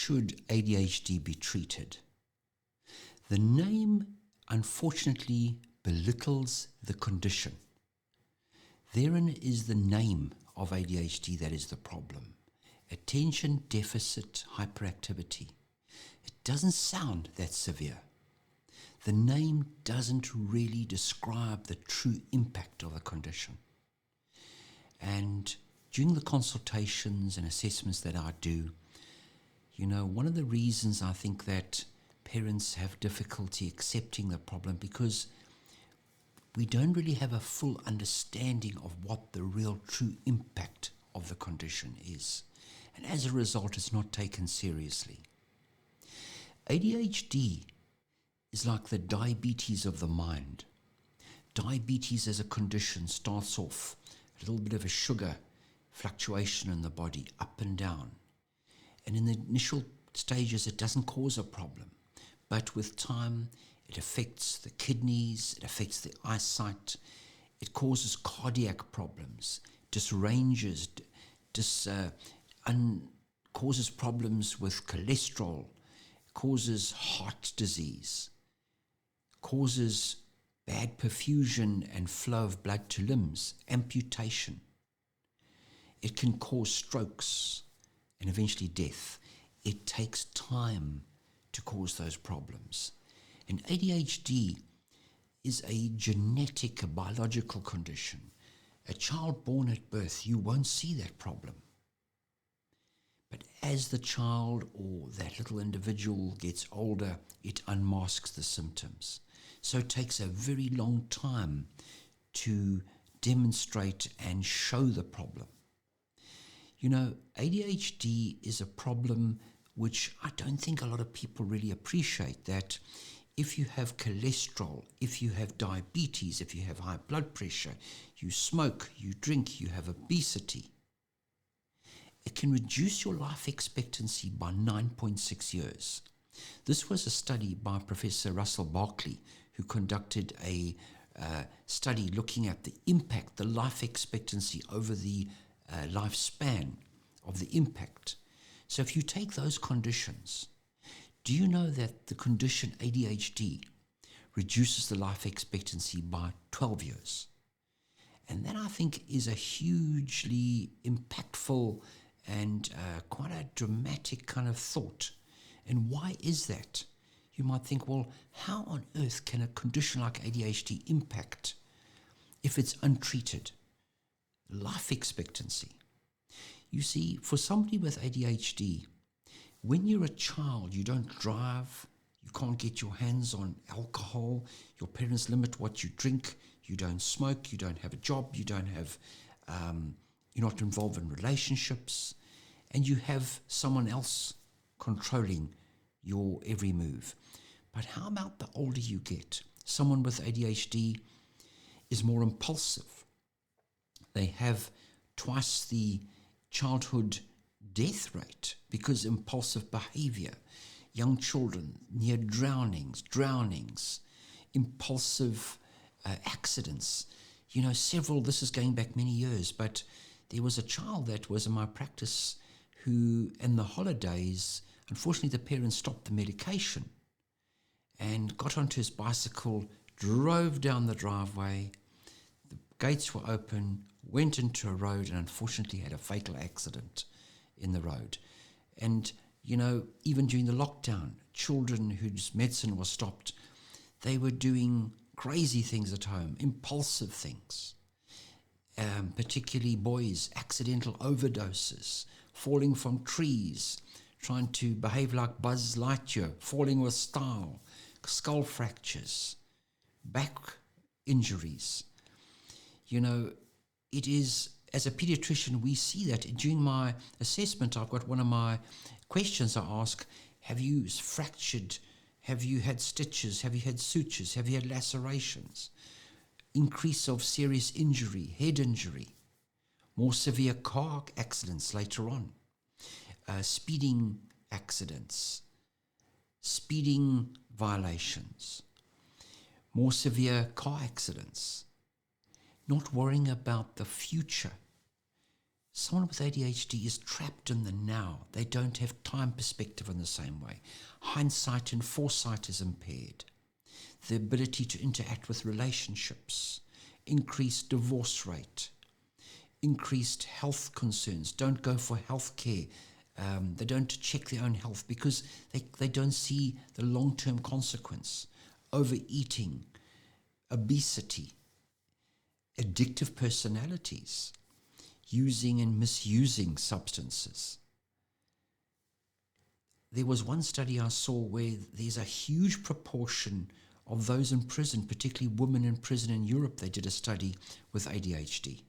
should ADHD be treated? The name, unfortunately, belittles the condition. Therein is the name of ADHD that is the problem. Attention deficit hyperactivity. It doesn't sound that severe. The name doesn't really describe the true impact of the condition. And during the consultations and assessments that I do, one of the reasons I think that parents have difficulty accepting the problem because we don't really have a full understanding of what the real true impact of the condition is. And as a result, it's not taken seriously. ADHD is like the diabetes of the mind. Diabetes as a condition starts off a little bit of a sugar fluctuation in the body, up and down. And in the initial stages, it doesn't cause a problem. But with time, it affects the kidneys, it affects the eyesight, it causes cardiac problems, disranges, causes problems with cholesterol, causes heart disease, causes bad perfusion and flow of blood to limbs, amputation. It can cause strokes and eventually death. It takes time to cause those problems. And ADHD is a genetic, a biological condition. A child born at birth, you won't see that problem. But as the child or that little individual gets older, it unmasks the symptoms. So it takes a very long time to demonstrate and show the problem. ADHD is a problem which I don't think a lot of people really appreciate, that if you have cholesterol, if you have diabetes, if you have high blood pressure, you smoke, you drink, you have obesity, it can reduce your life expectancy by 9.6 years. This was a study by Professor Russell Barkley, who conducted a study looking at the impact, the life expectancy over the lifespan of the impact. So if you take those conditions, do you know that the condition ADHD reduces the life expectancy by 12 years? And that, I think, is a hugely impactful and quite a dramatic kind of thought. And why is that? You might think, well, how on earth can a condition like ADHD impact if it's untreated? Life expectancy. You see, for somebody with ADHD, when you're a child, you don't drive, you can't get your hands on alcohol, your parents limit what you drink, you don't smoke, you don't have a job, you don't have, you're not involved in relationships, and you have someone else controlling your every move. But how about the older you get? Someone with ADHD is more impulsive. They have twice the childhood death rate because impulsive behavior. Young children near drownings, impulsive accidents. Several, this is going back many years, but there was a child that was in my practice who, in the holidays, unfortunately the parents stopped the medication and got onto his bicycle, drove down the driveway, the gates were open, went into a road, and unfortunately had a fatal accident in the road. And, even during the lockdown, children whose medicine was stopped, they were doing crazy things at home, impulsive things, particularly boys, accidental overdoses, falling from trees, trying to behave like Buzz Lightyear, falling with style, skull fractures, back injuries. It is, as a pediatrician, we see that. During my assessment, I've got one of my questions I ask: have you fractured? Have you had stitches? Have you had sutures? Have you had lacerations? Increase of serious injury, head injury, more severe car accidents later on, speeding accidents, speeding violations, more severe car accidents, not worrying about the future. Someone with ADHD is trapped in the now. They don't have time perspective in the same way. Hindsight and foresight is impaired. The ability to interact with relationships, increased divorce rate, increased health concerns, don't go for health care. They don't check their own health because they don't see the long-term consequence. Overeating, obesity, addictive personalities, using and misusing substances. There was one study I saw where there's a huge proportion of those in prison, particularly women in prison in Europe. They did a study with ADHD.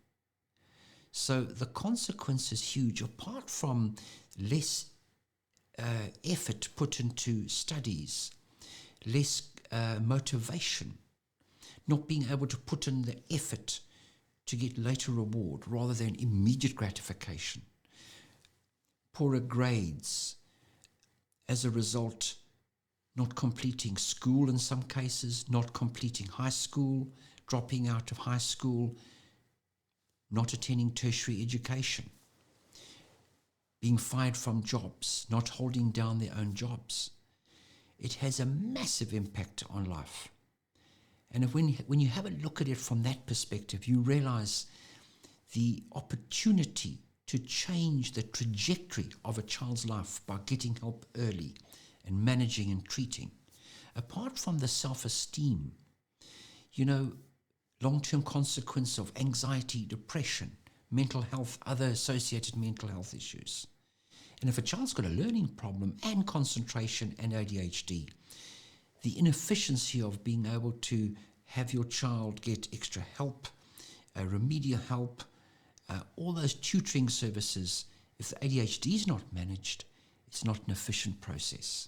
So the consequence is huge. Apart from less effort put into studies, less motivation, not being able to put in the effort to get later reward rather than immediate gratification, poorer grades, as a result, not completing school in some cases, not completing high school, dropping out of high school, not attending tertiary education, being fired from jobs, not holding down their own jobs. It has a massive impact on life. And when you have a look at it from that perspective, you realize the opportunity to change the trajectory of a child's life by getting help early and managing and treating. Apart from the self-esteem, long-term consequence of anxiety, depression, mental health, other associated mental health issues. And if a child's got a learning problem and concentration and ADHD, the inefficiency of being able to have your child get extra help, remedial help, all those tutoring services, if the ADHD is not managed, it's not an efficient process.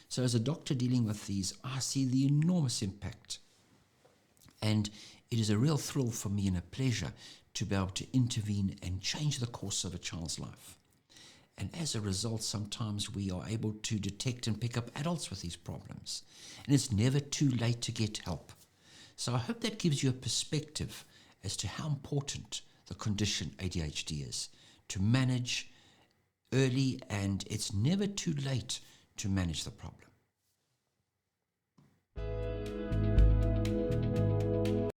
So as a doctor dealing with these, I see the enormous impact. And it is a real thrill for me and a pleasure to be able to intervene and change the course of a child's life. And as a result, sometimes we are able to detect and pick up adults with these problems. And it's never too late to get help. So I hope that gives you a perspective as to how important the condition ADHD is to manage early, and it's never too late to manage the problem.